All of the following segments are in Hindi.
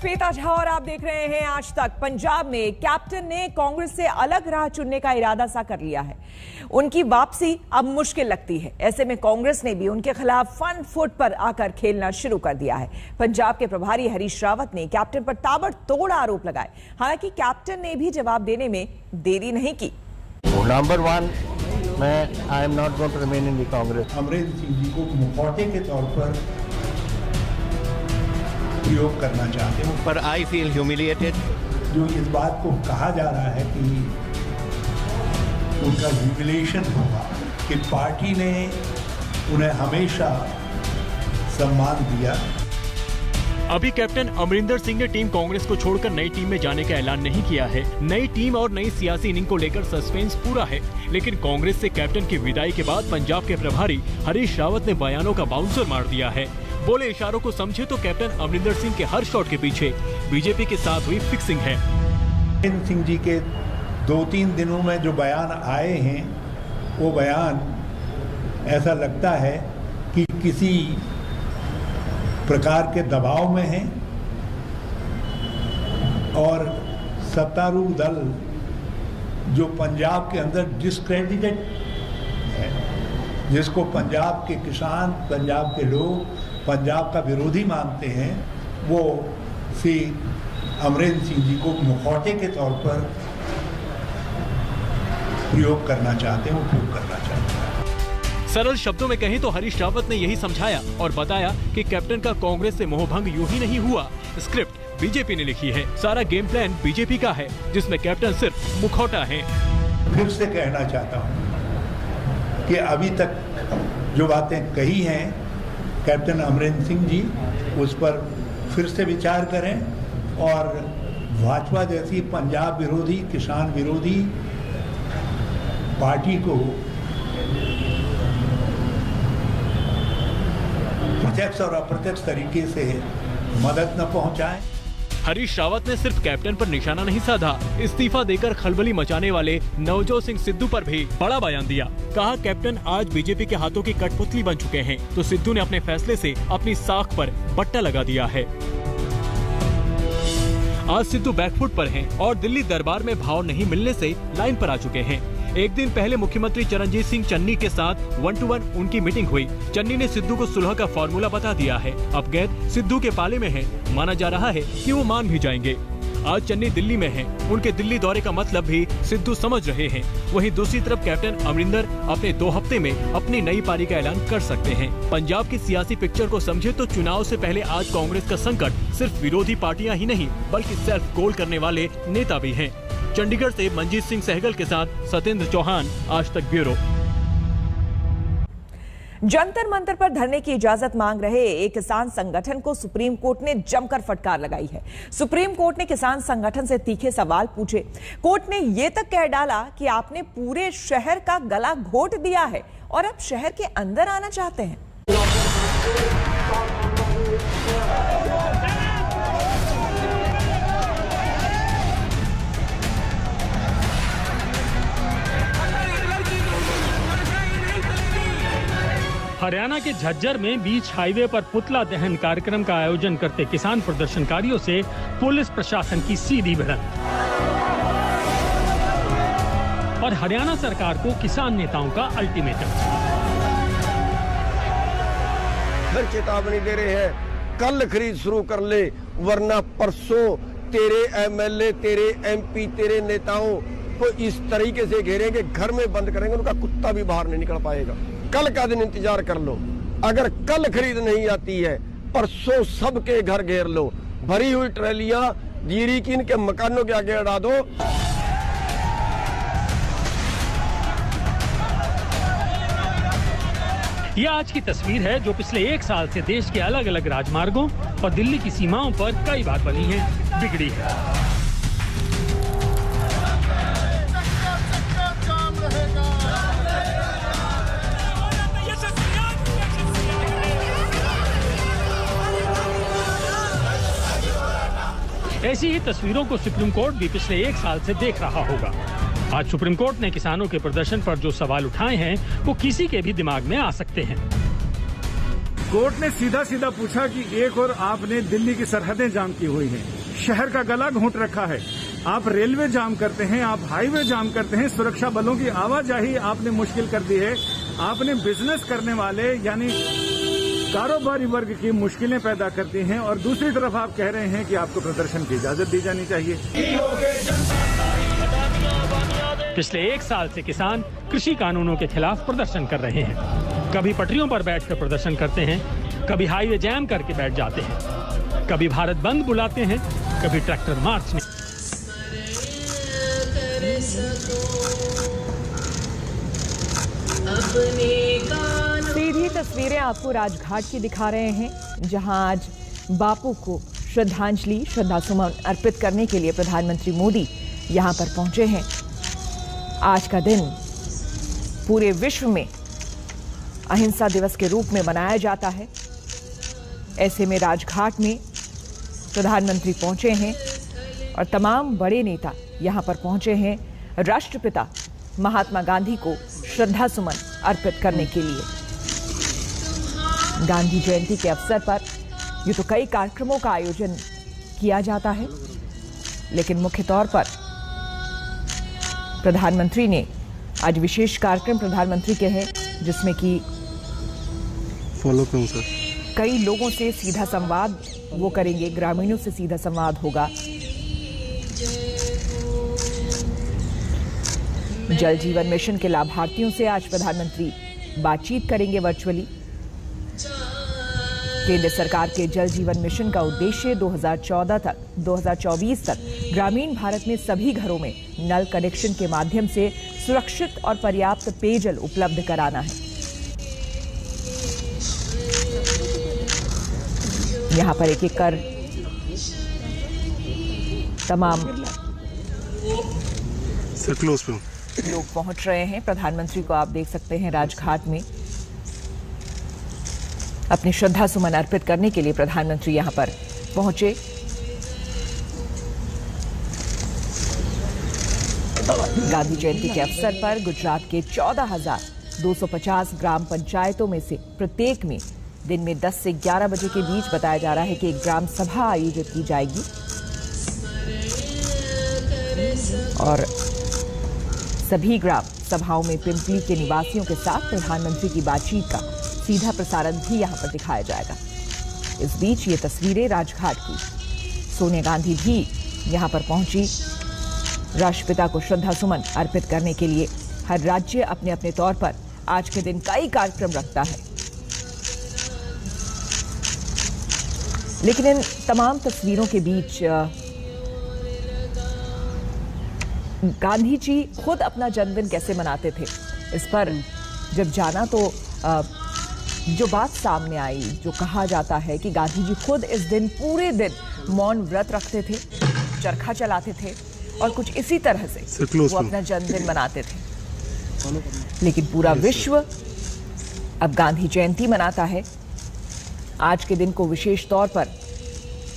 श्वेता झा और आप देख रहे हैं आज तक। पंजाब में कैप्टन ने कांग्रेस से अलग राह चुनने का इरादा सा कर लिया है। उनकी वापसी अब मुश्किल लगती है। ऐसे में कांग्रेस ने भी उनके खिलाफ फ्रंट फुट पर आकर खेलना शुरू कर दिया है। पंजाब के प्रभारी हरीश रावत ने कैप्टन पर ताबड़तोड़ आरोप लगाए। हालांकि कैप्टन ने भी जवाब देने में देरी नहीं की। Number one, I am not going to remain in the Congress. Amarinder Singh ji को मुखौटे के तौर पर प्रयोग करना चाहते हैं, पर आई फील ह्यूमिलिएटेड। जो इस बात को कहा जा रहा है कि उनका ह्यूमिलिएशन होगा कि पार्टी ने उन्हें हमेशा सम्मान दिया। अभी कैप्टन अमरिंदर सिंह ने टीम कांग्रेस को छोड़कर नई टीम में जाने का ऐलान नहीं किया है। नई टीम और नई सियासी इनिंग को लेकर सस्पेंस पूरा है, लेकिन कांग्रेस से कैप्टन की विदाई के बाद पंजाब के प्रभारी हरीश रावत ने बयानों का बाउंसर मार दिया है। बोले इशारों को समझे तो कैप्टन अमरिंदर सिंह के हर शॉट के पीछे बीजेपी के साथ हुई फिक्सिंग है। अमरिंदर सिंह जी के 2-3 दिनों में जो बयान आए हैं, वो बयान ऐसा लगता है कि किसी प्रकार के दबाव में हैं और सत्तारूढ़ दल जो पंजाब के अंदर डिस्क्रेडिटेड है, जिसको पंजाब के किसान, पंजाब के लोग पंजाब का विरोधी मानते हैं, वो श्री अमरिंदर सिंह जी को मुखौटे के तौर पर प्रयोग करना चाहते हैं, उपयोग करना चाहते हैं। सरल शब्दों में कहें तो हरीश रावत ने यही समझाया और बताया कि कैप्टन का कांग्रेस से मोहभंग यूं ही नहीं हुआ। स्क्रिप्ट बीजेपी ने लिखी है, सारा गेम प्लान बीजेपी का है, जिसमें कैप्टन सिर्फ मुखौटा है। फिर से कहना चाहता हूं कि अभी तक जो बातें कही हैं कैप्टन अमरिंदर सिंह जी, उस पर फिर से विचार करें और भाजपा जैसी पंजाब विरोधी, किसान विरोधी पार्टी को प्रत्यक्ष और अप्रत्यक्ष तरीके से मदद न पहुंचाएं। हरीश रावत ने सिर्फ कैप्टन पर निशाना नहीं साधा, इस्तीफा देकर खलबली मचाने वाले नवजोत सिंह सिद्धू पर भी बड़ा बयान दिया। कहा कैप्टन आज बीजेपी के हाथों की कठपुतली बन चुके हैं, तो सिद्धू ने अपने फैसले से अपनी साख पर बट्टा लगा दिया है। आज सिद्धू बैकफुट पर हैं और दिल्ली दरबार में भाव नहीं मिलने से लाइन पर आ चुके हैं। एक दिन पहले मुख्यमंत्री चरणजीत सिंह चन्नी के साथ 1-to-1 उनकी मीटिंग हुई। चन्नी ने सिद्धू को सुलह का फॉर्मूला बता दिया है। अब गेंद सिद्धू के पाले में है। माना जा रहा है कि वो मान भी जाएंगे। आज चन्नी दिल्ली में हैं। उनके दिल्ली दौरे का मतलब भी सिद्धू समझ रहे हैं। वहीं दूसरी तरफ कैप्टन अमरिंदर अपने 2 हफ्ते में अपनी नई पारी का ऐलान कर सकते हैं। पंजाब की सियासी पिक्चर को समझे तो चुनाव से पहले आज कांग्रेस का संकट सिर्फ विरोधी पार्टियां ही नहीं, बल्कि सेल्फ गोल करने वाले नेता भी हैं। चंडीगढ़ से मंजीत सिंह सहगल के साथ सत्येंद्र चौहान, आज तक ब्यूरो। जंतर मंतर पर धरने की इजाजत मांग रहे एक किसान संगठन को सुप्रीम कोर्ट ने जमकर फटकार लगाई है। सुप्रीम कोर्ट ने किसान संगठन से तीखे सवाल पूछे। कोर्ट ने यह तक कह डाला कि आपने पूरे शहर का गला घोट दिया है और अब शहर के अंदर आना चाहते हैं। हरियाणा के झज्जर में बीच हाईवे पर पुतला दहन कार्यक्रम का आयोजन करते किसान प्रदर्शनकारियों से पुलिस प्रशासन की सीधी भिड़ंत और हरियाणा सरकार को किसान नेताओं का अल्टीमेटम। फिर चेतावनी दे रहे हैं, कल खरीद शुरू कर ले वरना परसों तेरे एमएलए, तेरे एमपी, तेरे नेताओं को इस तरीके से घेरेंगे, घर में बंद करेंगे, उनका कुत्ता भी बाहर नहीं निकल पाएगा। कल का दिन इंतजार कर लो। अगर कल खरीद नहीं आती है, परसों सबके घर घेर लो, भरी हुई ट्रैलियां जीरी की इनके मकानों के आगे अड़ा दो। यह आज की तस्वीर है जो पिछले 1 साल से देश के अलग अलग राजमार्गों और दिल्ली की सीमाओं पर कई बार बनी है, बिगड़ी है। ऐसी ही तस्वीरों को सुप्रीम कोर्ट भी पिछले 1 साल से देख रहा होगा। आज सुप्रीम कोर्ट ने किसानों के प्रदर्शन पर जो सवाल उठाए हैं वो किसी के भी दिमाग में आ सकते हैं। कोर्ट ने सीधा सीधा पूछा कि एक और आपने दिल्ली की सरहदें जाम की हुई हैं, शहर का गला घोंट रखा है, आप रेलवे जाम करते हैं, आप हाईवे जाम करते हैं, सुरक्षा बलों की आवाजाही आपने मुश्किल कर दी है, आपने बिजनेस करने वाले यानी कारोबारी वर्ग की मुश्किलें पैदा करती हैं, और दूसरी तरफ आप कह रहे हैं कि आपको प्रदर्शन की इजाजत दी जानी चाहिए। पिछले 1 साल से किसान कृषि कानूनों के खिलाफ प्रदर्शन कर रहे हैं। कभी पटरियों पर बैठकर प्रदर्शन करते हैं, कभी हाईवे जैम करके बैठ जाते हैं, कभी भारत बंद बुलाते हैं, कभी ट्रैक्टर मार्च में। सीधी तस्वीरें आपको राजघाट की दिखा रहे हैं, जहां आज बापू को श्रद्धांजलि श्रद्धासुमन अर्पित करने के लिए प्रधानमंत्री मोदी यहां पर पहुंचे हैं। आज का दिन पूरे विश्व में अहिंसा दिवस के रूप में मनाया जाता है। ऐसे में राजघाट में प्रधानमंत्री पहुंचे हैं और तमाम बड़े नेता यहां पर पहुंचे हैं राष्ट्रपिता महात्मा गांधी को श्रद्धासुमन अर्पित करने के लिए। गांधी जयंती के अवसर पर ये तो कई कार्यक्रमों का आयोजन किया जाता है, लेकिन मुख्य तौर पर प्रधानमंत्री ने आज विशेष कार्यक्रम प्रधानमंत्री के हैं, जिसमें कि फॉलो करूं सर, कई लोगों से सीधा संवाद वो करेंगे, ग्रामीणों से सीधा संवाद होगा। जल जीवन मिशन के लाभार्थियों से आज प्रधानमंत्री बातचीत करेंगे वर्चुअली। केंद्र सरकार के जल जीवन मिशन का उद्देश्य 2024 तक ग्रामीण भारत में सभी घरों में नल कनेक्शन के माध्यम से सुरक्षित और पर्याप्त पेयजल उपलब्ध कराना है। यहां पर एक एक कर तमाम लोग पहुंच रहे हैं। प्रधानमंत्री को आप देख सकते हैं राजघाट में अपनी श्रद्धा सुमन अर्पित करने के लिए प्रधानमंत्री यहां पर पहुंचे। गांधी जयंती के अवसर पर गुजरात के 14,250 ग्राम पंचायतों में से प्रत्येक में दिन में 10 से 11 बजे के बीच बताया जा रहा है कि एक ग्राम सभा आयोजित की जाएगी और सभी ग्राम सभाओं में पिंपली के निवासियों के साथ प्रधानमंत्री की बातचीत का सीधा प्रसारण भी यहां पर दिखाया जाएगा। इस बीच ये तस्वीरें राजघाट की। सोनिया गांधी भी यहां पर पहुंची राष्ट्रपिता को श्रद्धा सुमन अर्पित करने के लिए। हर राज्य अपने अपने तौर पर आज के दिन कई कार्यक्रम रखता है, लेकिन इन तमाम तस्वीरों के बीच गांधी जी खुद अपना जन्मदिन कैसे मनाते थे, इस पर जब जाना तो जो बात सामने आई, जो कहा जाता है कि गांधी जी खुद इस दिन पूरे दिन मौन व्रत रखते थे, चरखा चलाते थे और कुछ इसी तरह से वो अपना जन्मदिन मनाते थे। लेकिन पूरा विश्व अब गांधी जयंती मनाता है। आज के दिन को विशेष तौर पर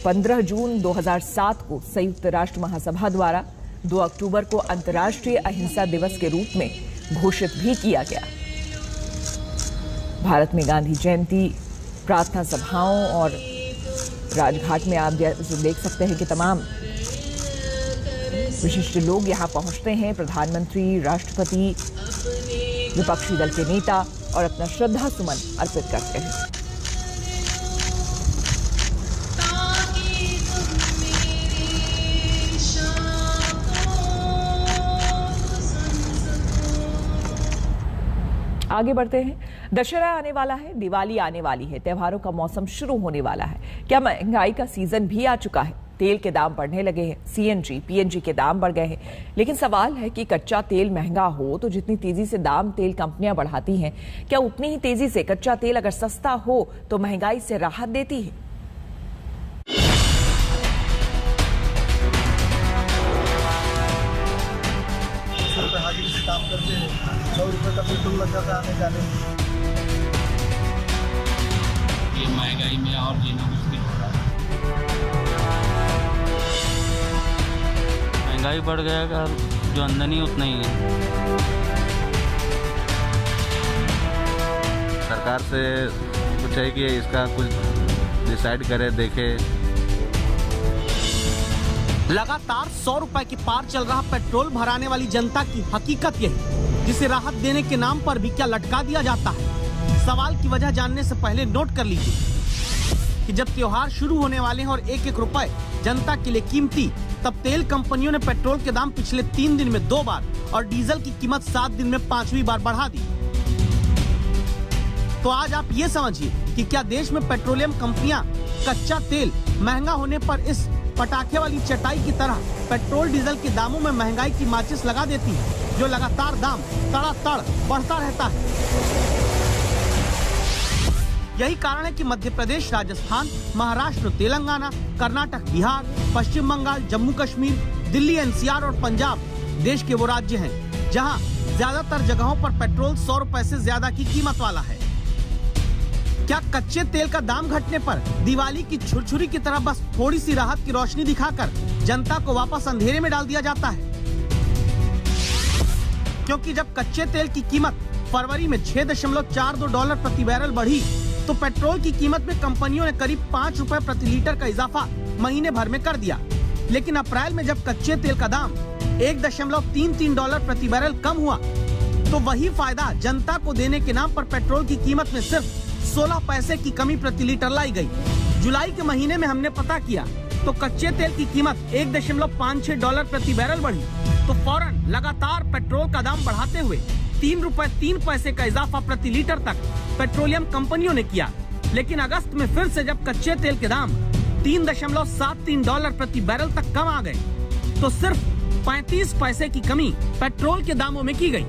15 जून 2007 को संयुक्त राष्ट्र महासभा द्वारा 2 अक्टूबर को अंतर्राष्ट्रीय अहिंसा दिवस के रूप में घोषित भी किया गया। भारत में गांधी जयंती प्रार्थना सभाओं और राजघाट में आप देख सकते हैं कि तमाम विशिष्ट लोग यहां पहुंचते हैं। प्रधानमंत्री, राष्ट्रपति, विपक्षी दल के नेता और अपना श्रद्धा सुमन अर्पित करते हैं। आगे बढ़ते हैं। दशहरा आने वाला है, दिवाली आने वाली है, त्योहारों का मौसम शुरू होने वाला है। क्या महंगाई का सीजन भी आ चुका है? तेल के दाम बढ़ने लगे हैं, सीएनजी, पीएनजी के दाम बढ़ गए हैं। लेकिन सवाल है कि कच्चा तेल महंगा हो तो जितनी तेजी से दाम तेल कंपनियां बढ़ाती हैं, क्या उतनी ही तेजी से कच्चा तेल अगर सस्ता हो तो महंगाई से राहत देती है? काम करते हैं, 100 रुपये का पेट्रोल लग जाता है आने जाने में। ये महंगाई में और जीना मुश्किल हो रहा है। महंगाई बढ़ गया, जो आमदनी उतना ही है। सरकार से कुछ चाहिए कि इसका कुछ डिसाइड करे, देखे। लगातार 100 रुपए के पार चल रहा पेट्रोल भराने वाली जनता की हकीकत यही, जिसे राहत देने के नाम पर भी क्या लटका दिया जाता है। सवाल की वजह जानने से पहले नोट कर लीजिए कि जब त्योहार शुरू होने वाले हैं और 1-1 रुपए जनता के लिए कीमती, तब तेल कंपनियों ने पेट्रोल के दाम पिछले 3 दिन में 2 बार और डीजल की कीमत 7 दिन में 5वीं बार बढ़ा दी। तो आज आप ये समझिए कि क्या देश में पेट्रोलियम कंपनियां कच्चा तेल महंगा होने पर इस पटाखे वाली चटाई की तरह पेट्रोल डीजल के दामों में महंगाई की माचिस लगा देती है, जो लगातार दाम तड़ातड़ बढ़ता रहता है। यही कारण है कि मध्य प्रदेश, राजस्थान, महाराष्ट्र, तेलंगाना, कर्नाटक, बिहार, पश्चिम बंगाल, जम्मू कश्मीर, दिल्ली, एनसीआर और पंजाब देश के वो राज्य हैं जहां ज्यादातर जगहों पर पेट्रोल 100 रुपए से ज्यादा की कीमत वाला है। क्या कच्चे तेल का दाम घटने पर दिवाली की छुरछुरी की तरह बस थोड़ी सी राहत की रोशनी दिखाकर जनता को वापस अंधेरे में डाल दिया जाता है? क्योंकि जब कच्चे तेल की कीमत फरवरी में $6.42 प्रति बैरल बढ़ी, तो पेट्रोल की कीमत में कंपनियों ने करीब 5 रुपए प्रति लीटर का इजाफा महीने भर में कर दिया। लेकिन अप्रैल में जब कच्चे तेल का दाम $1.33 प्रति बैरल कम हुआ, तो वही फायदा जनता को देने के नाम पर पेट्रोल की कीमत में सिर्फ 16 पैसे की कमी प्रति लीटर लाई गई। जुलाई के महीने में हमने पता किया तो कच्चे तेल की कीमत $1.56 प्रति बैरल बढ़ी, तो फौरन लगातार पेट्रोल का दाम बढ़ाते हुए 3 रुपए 3 पैसे का इजाफा प्रति लीटर तक पेट्रोलियम कंपनियों ने किया। लेकिन अगस्त में फिर से जब कच्चे तेल के दाम $3.73 प्रति बैरल तक कम आ गए, तो सिर्फ 35 पैसे की कमी पेट्रोल के दामों में की गई।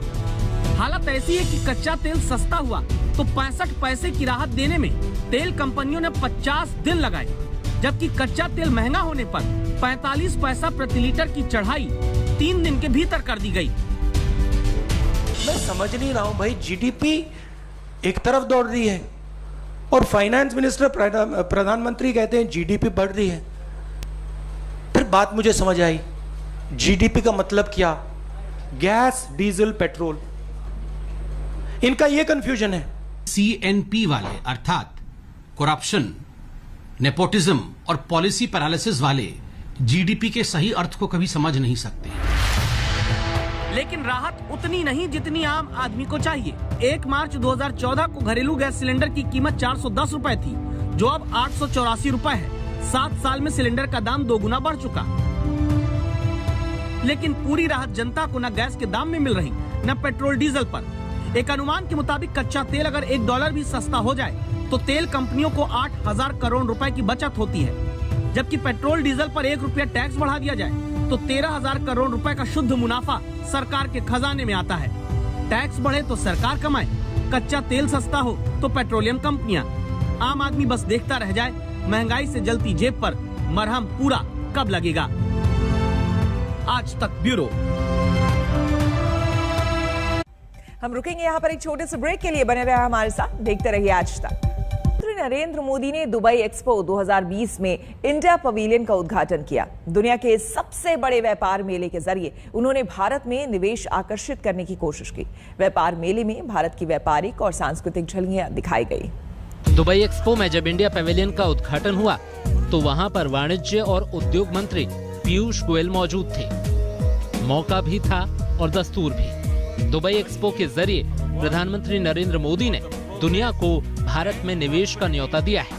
हालत ऐसी है कि कच्चा तेल सस्ता हुआ तो 65 पैसे की राहत देने में तेल कंपनियों ने 50 दिन लगाए, जबकि कच्चा तेल महंगा होने पर 45 पैसा प्रति लीटर की चढ़ाई 3 दिन के भीतर कर दी गई। मैं समझ नहीं रहा हूँ भाई, जीडीपी एक तरफ दौड़ रही है और फाइनेंस मिनिस्टर, प्रधानमंत्री कहते हैं जीडीपी बढ़ रही है। फिर बात मुझे समझ आई, जीडीपी का मतलब क्या? गैस, डीजल, पेट्रोल, इनका ये कंफ्यूजन है। CNP वाले अर्थात करप्शन, नेपोटिज्म और पॉलिसी पैरालिसिस वाले जीडीपी के सही अर्थ को कभी समझ नहीं सकते। लेकिन राहत उतनी नहीं जितनी आम आदमी को चाहिए। 1 मार्च 2014 को घरेलू गैस सिलेंडर की कीमत 410 रुपए थी, जो अब 884 रुपए है। 7 साल में सिलेंडर का दाम 2 गुना बढ़ चुका। लेकिन पूरी राहत जनता को न गैस के दाम में मिल रही, न पेट्रोल डीजल पर। एक अनुमान के मुताबिक कच्चा तेल अगर $1 भी सस्ता हो जाए तो तेल कंपनियों को 8,000 करोड़ रुपए की बचत होती है, जबकि पेट्रोल डीजल पर 1 रुपया टैक्स बढ़ा दिया जाए तो 13,000 करोड़ रुपए का शुद्ध मुनाफा सरकार के खजाने में आता है। टैक्स बढ़े तो सरकार कमाए, कच्चा तेल सस्ता हो तो पेट्रोलियम कंपनियां। आम आदमी बस देखता रह जाए, महंगाई से जलती जेब पर मरहम पूरा कब लगेगा। आज तक ब्यूरो। हम रुकेंगे यहाँ पर एक छोटे से ब्रेक के लिए। बने रहे हमारे साथ, देखते रहिए आज तक। प्रधानमंत्री नरेंद्र मोदी ने दुबई एक्सपो 2020 में इंडिया पवेलियन का उद्घाटन किया। दुनिया के सबसे बड़े व्यापार मेले के जरिए उन्होंने भारत में निवेश आकर्षित करने की कोशिश की। व्यापार मेले में भारत की व्यापारिक और सांस्कृतिक झलकियां दिखाई गई। दुबई एक्सपो में जब इंडिया पवेलियन का उद्घाटन हुआ तो वहां पर वाणिज्य और उद्योग मंत्री पीयूष गोयल मौजूद थे। मौका भी था और दस्तूर भी। दुबई एक्सपो के जरिए प्रधानमंत्री नरेंद्र मोदी ने दुनिया को भारत में निवेश का न्योता दिया है।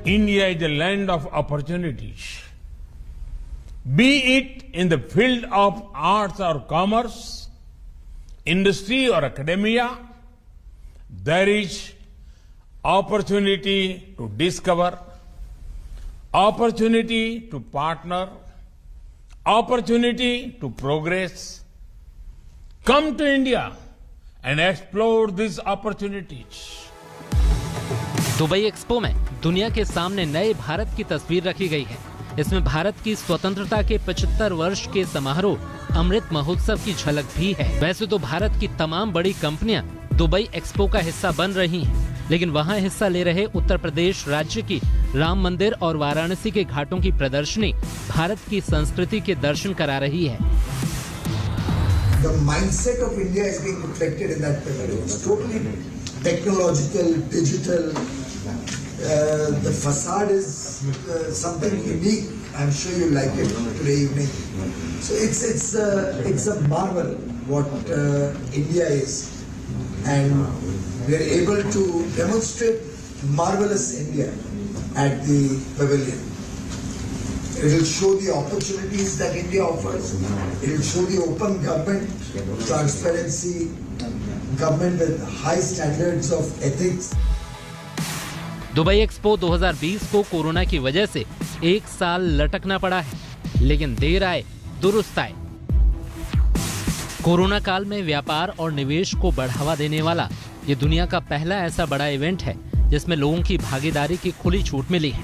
India is a land of opportunities, be it in the field of arts और कॉमर्स, इंडस्ट्री और academia. There is opportunity to discover, opportunity to partner, opportunity to progress. Come to India and explore these opportunities. Dubai expo में दुनिया के सामने नए भारत की तस्वीर रखी गई है। इसमें भारत की स्वतंत्रता के 75 वर्ष के समारोह अमृत महोत्सव की झलक भी है। वैसे तो भारत की तमाम बड़ी कंपनियां दुबई एक्सपो का हिस्सा बन रही हैं, लेकिन वहां हिस्सा ले रहे उत्तर प्रदेश राज्य की राम मंदिर और वाराणसी के घाटों की प्रदर्शनी भारत की संस्कृति के दर्शन करा रही है। The mindset of India is being reflected in that pavilion. It's totally technological, digital. The facade is something unique. I'm sure you like it today evening. So it's a marvel what India is, and we're able to demonstrate marvelous India at the pavilion. It will show the opportunities that India offers. It will show the open government, transparency, government with high standards of ethics. Dubai expo 2020 को कोरोना की वजह से एक साल लटकना पड़ा है, लेकिन देर आए दुरुस्त आए। कोरोना काल में व्यापार और निवेश को बढ़ावा देने वाला ये दुनिया का पहला ऐसा बड़ा इवेंट है जिसमें लोगों की भागीदारी की खुली छूट मिली है।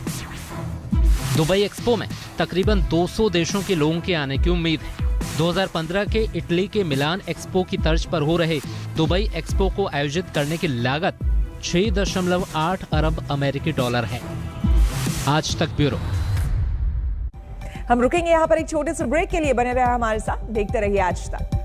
दुबई एक्सपो में तकरीबन 200 देशों के लोगों के आने की उम्मीद है। 2015 के इटली के मिलान एक्सपो की तर्ज पर हो रहे दुबई एक्सपो को आयोजित करने की लागत 6.8 अरब अमेरिकी डॉलर है। आज तक ब्यूरो। हम रुकेंगे यहाँ पर एक छोटे से ब्रेक के लिए, बने रहे हमारे साथ, देखते रहिए आज तक।